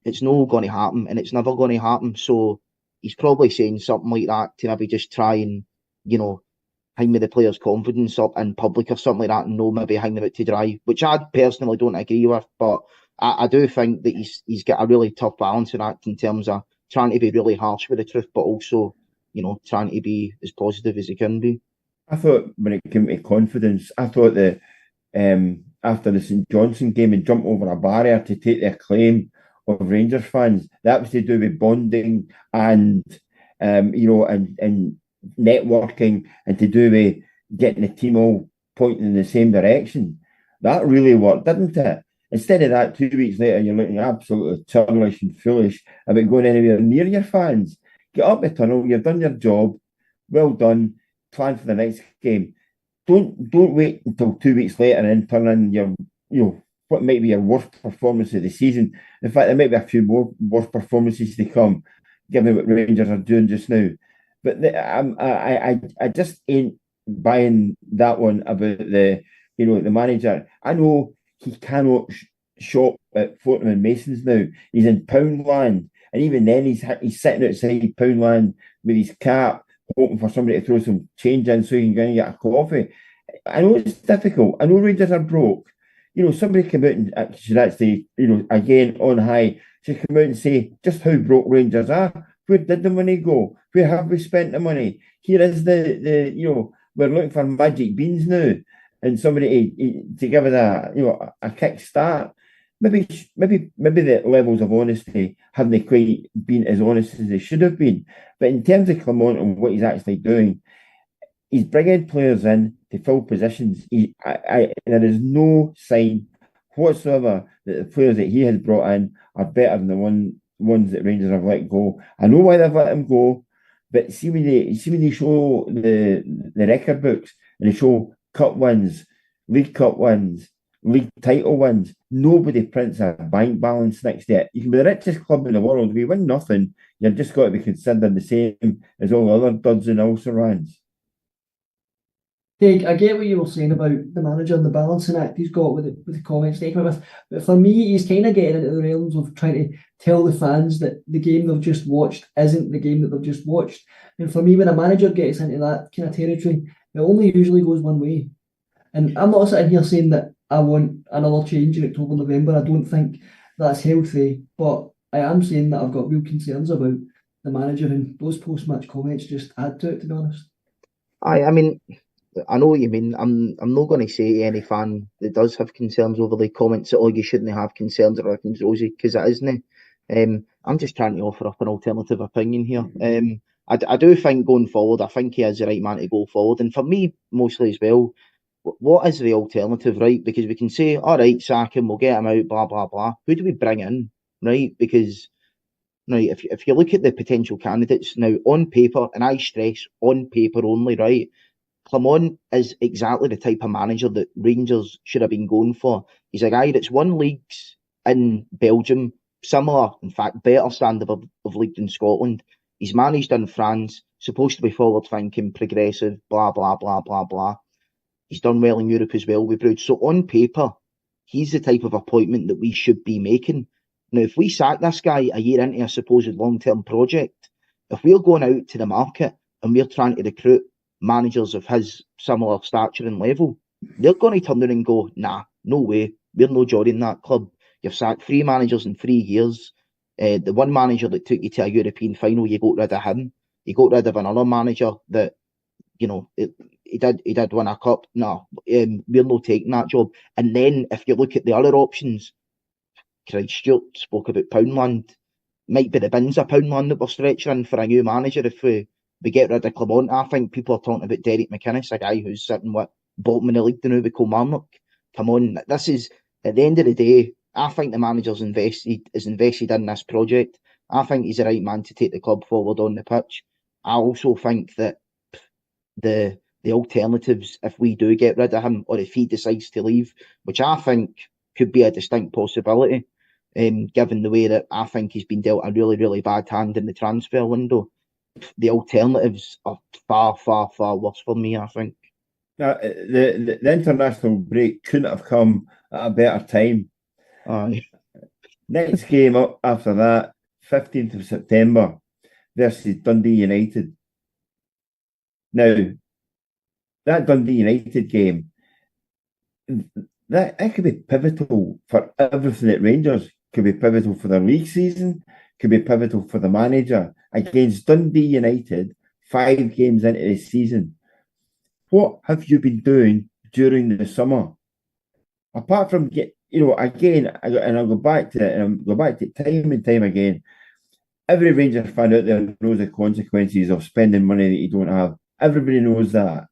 it's not going to happen and it's never going to happen. So he's probably saying something like that to maybe just try and, hang with the players' confidence up in public or something like that, and maybe hang them out to dry, which I personally don't agree with. But I do think that he's got a really tough balancing act in terms of trying to be really harsh with the truth, but also, trying to be as positive as he can be. I thought when it came to confidence, I thought that after the St Johnstone game and jumped over a barrier to take the acclaim of Rangers fans, that was to do with bonding and and networking, and to do with getting the team all pointing in the same direction. That really worked, didn't it? Instead of that, 2 weeks later, you're looking absolutely churlish and foolish about going anywhere near your fans. Get up the tunnel, you've done your job, well done, plan for the next game. don't wait until 2 weeks later and turn in your, what might be your worst performance of the season. In fact, there might be a few more worst performances to come, given what Rangers are doing just now. But I just ain't buying that one about the manager. I know he cannot shop at Fortnum and Mason's now. He's in Poundland, and even then he's sitting outside Poundland with his cap, hoping for somebody to throw some change in so he can go and get a coffee. I know it's difficult. I know Rangers are broke. Somebody come out and should actually, again on high, should come out and say just how broke Rangers are. Where did the money go? Where have we spent the money? Here is we're looking for magic beans now, and somebody to give it a kick start. Maybe the levels of honesty haven't quite been as honest as they should have been. But in terms of Clement and what he's actually doing, he's bringing players in to fill positions. There is no sign whatsoever that the players that he has brought in are better than the ones that Rangers have let go. I know why they've let him go, but see when they show the record books and they show cup wins, League Cup wins, league title wins, nobody prints a bank balance next to it. You can be the richest club in the world. If you win nothing, you've just got to be considered the same as all the other duds and also-rans. Craig, I get what you were saying about the manager and the balancing act he's got with the comments they come with, but for me, he's kind of getting into the realms of trying to tell the fans that the game they've just watched isn't the game that they've just watched. And for me, when a manager gets into that kind of territory, it only usually goes one way. And I'm not sitting here saying that I want another change in October, November. I don't think that's healthy, but I am saying that I've got real concerns about the manager, and those post-match comments just add to it, to be honest. I mean, I know what you mean. I'm not going to say to any fan that does have concerns over the comments that, you shouldn't have concerns or everything's rosy, because it isn't. I'm just trying to offer up an alternative opinion here. I do think going forward, I think he is the right man to go forward. And for me, mostly as well, what is the alternative, right? Because we can say, all right, sack him, we'll get him out, blah, blah, blah. Who do we bring in, right? Because, right, if you look at the potential candidates now, on paper, and I stress on paper only, right? Clement is exactly the type of manager that Rangers should have been going for. He's a guy that's won leagues in Belgium, similar, in fact, better standard of league than Scotland. He's managed in France, supposed to be forward-thinking, progressive, blah, blah, blah, blah, blah. He's done well in Europe as well with Bruges. So on paper, he's the type of appointment that we should be making. Now, if we sack this guy a year into a supposed long-term project, if we're going out to the market and we're trying to recruit managers of his similar stature and level, they're going to turn around and go, nah, no way, we're no joining that club. You've sacked 3 managers in 3 years. The one manager that took you to a European final, you got rid of him. You got rid of another manager that, he did win a cup. No, we're not taking that job. And then if you look at the other options, Craig Stewart spoke about Poundland. Might be the bins of Poundland that we're stretching in for a new manager if we get rid of Clement. I think people are talking about Derek McInnes, a guy who's sitting with bottom of the league now with Kilmarnock. Come on, this is, at the end of the day, I think the manager's invested in this project. I think he's the right man to take the club forward on the pitch. I also think that the alternatives, if we do get rid of him or if he decides to leave, which I think could be a distinct possibility, given the way that I think he's been dealt a really, really bad hand in the transfer window, the alternatives are far, far, far worse for me, I think. Now, the international break couldn't have come at a better time. Aye. Next game up after that, 15th of September versus Dundee United. Now, that Dundee United game, that could be pivotal for everything at Rangers. Could be pivotal for the league season, could be pivotal for the manager. Against Dundee United, 5 games into the season. What have you been doing during the summer? Apart from again, and I'll go back to it, and I'll go back to it time and time again. Every Rangers fan out there knows the consequences of spending money that you don't have. Everybody knows that.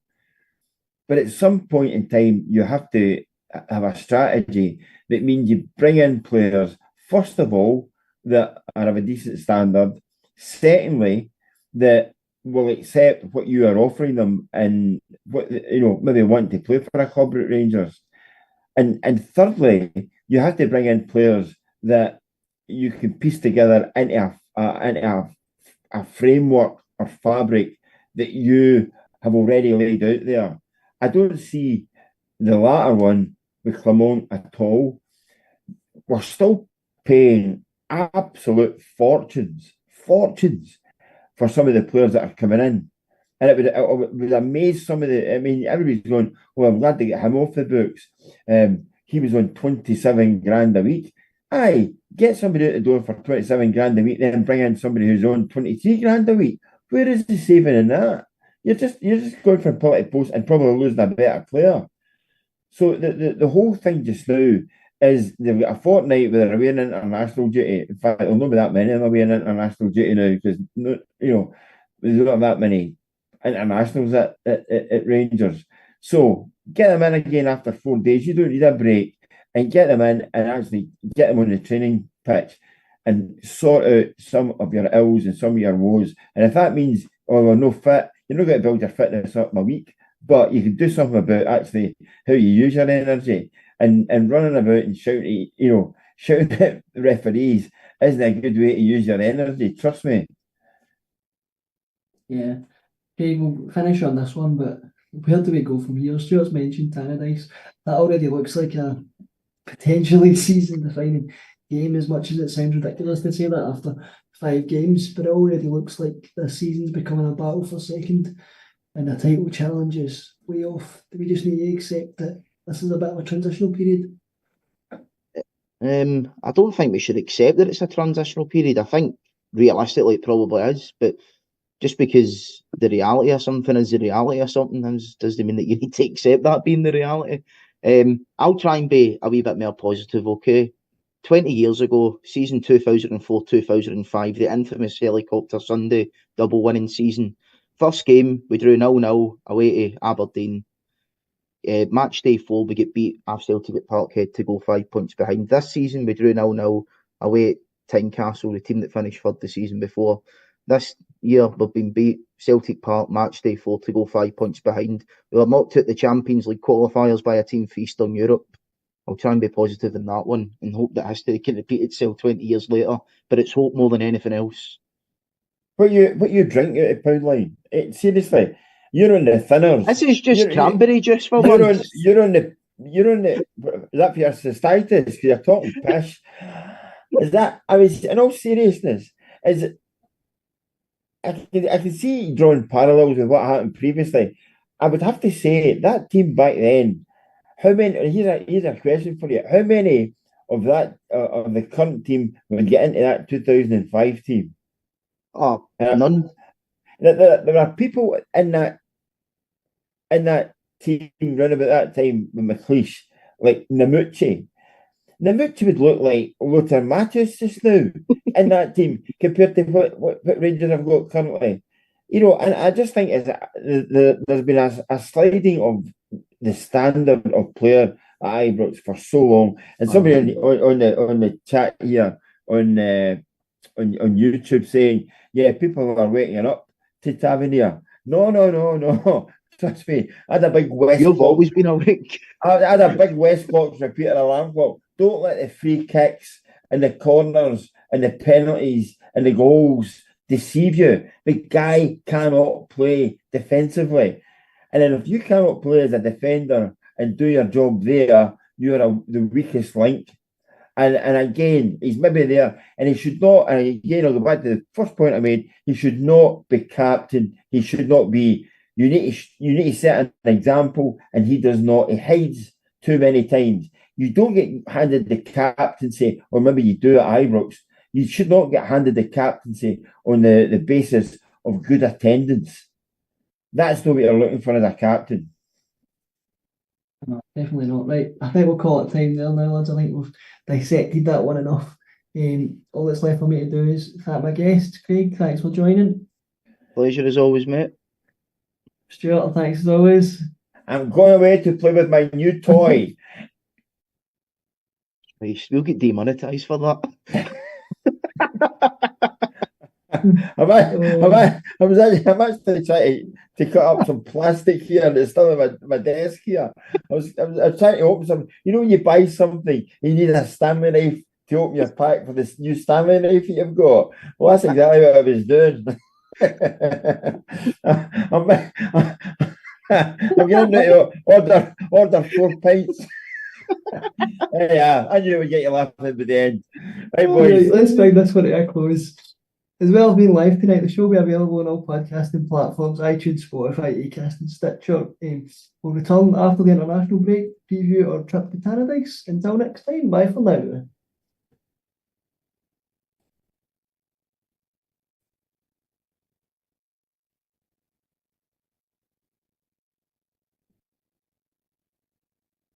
But at some point in time, you have to have a strategy that means you bring in players, first of all, that are of a decent standard. Secondly, that will accept what you are offering them and what maybe want to play for a club at Rangers. And thirdly, you have to bring in players that you can piece together into a framework or fabric that you have already laid out there. I don't see the latter one with Clement at all. We're still paying absolute fortunes for some of the players that are coming in. And it would amaze some of the. I mean, everybody's going, well, I'm glad to get him off the books. He was on 27 grand a week. Aye, get somebody out the door for 27 grand a week, then bring in somebody who's on 23 grand a week. Where is the saving in that? You're just going for a political post and probably losing a better player. So the whole thing just now is they've got a fortnight where they're away on international duty. In fact, there'll not be that many of them away on international duty now because there's not that many internationals at Rangers. So get them in again after 4 days. You don't need a break, and get them in and actually get them on the training pitch and sort out some of your ills and some of your woes. And if that means, oh, we're no fit, you're not going to build your fitness up in a week, but you can do something about actually how you use your energy. And running about and shouting at referees isn't a good way to use your energy. Trust me. Yeah. Okay, we'll finish on this one, but where do we go from here? Stuart's mentioned Tannadice. That already looks like a potentially season-defining game, as much as it sounds ridiculous to say that after 5 games, but it already looks like the season's becoming a battle for second and the title challenge is way off. Do we just need to accept that this is a bit of a transitional period? I don't think we should accept that it's a transitional period. I think realistically it probably is, but just because the reality of something is the reality of something doesn't mean that you need to accept that being the reality. I'll try and be a wee bit more positive, okay? 20 years ago, season 2004-2005, the infamous Helicopter Sunday double winning season. First game, we drew 0-0 away to Aberdeen. Match day 4, we get beat off Celtic at Parkhead to go 5 points behind. This season, we drew 0-0 away at Tynecastle, the team that finished third the season before. This year, we've been beat Celtic Park, match day 4 to go 5 points behind. We were knocked out the Champions League qualifiers by a team from Eastern Europe. I'll try and be positive in that one and hope that history can repeat itself 20 years later. But it's hope more than anything else. What you drink out of Pound Line? Seriously, you're on the thinners. This is just cranberry juice for once. You're on the. Is that for your cystitis? Because you're talking pish. Is that? I mean, in all seriousness, is it? I can see drawing parallels with what happened previously. I would have to say that team back then. How many? Here's a question for you. How many of that of the current team would get into that 2005 team? Oh, none. There are people in that team round about that time with McLeish, like Namucci. Namucci would look like Lothar Matthäus just now in that team compared to what Rangers have got currently. And I just think there's been a sliding of the standard of player at Ibrox for so long. And somebody on the chat here on YouTube saying, yeah, people are waking up to Tavernier. No. Trust me, I had a big West. You've always been awake. I had a big West Box repeater alarm clock. Don't let the free kicks and the corners and the penalties and the goals deceive you. The guy cannot play defensively. And then if you cannot play as a defender and do your job there, you are the weakest link. And again, he's maybe there, and he should not. And again, I'll go back to the first point I made. He should not be captain. He should not be. You need to set an example, and he does not. He hides too many times. You don't get handed the captaincy, or maybe you do at Ibrox. You should not get handed the captaincy on the basis of good attendance. That's not what you're looking for as a captain. No, definitely not. Right, I think we'll call it time there now, lads. I think we've dissected that one enough. All that's left for me to do is thank my guest, Craig. Thanks for joining. Pleasure as always, mate. Stuart, thanks as always. I'm going away to play with my new toy. We'll get demonetised for that. I'm actually trying to cut up some plastic here, and it's still on my desk here. I was trying to open some. You know, when you buy something, you need a Stanley knife to open your pack for this new Stanley knife that you've got. Well, that's exactly what I was doing. I'm going to order 4 pints. Yeah, I knew it would get you laughing at the end. Right, boys. Right, let's bring this one to a close. As well as being live tonight, the show will be available on all podcasting platforms, iTunes, Spotify, Acast and Stitcher. We'll return after the international break, preview our trip to Paradise. Until next time, bye for now.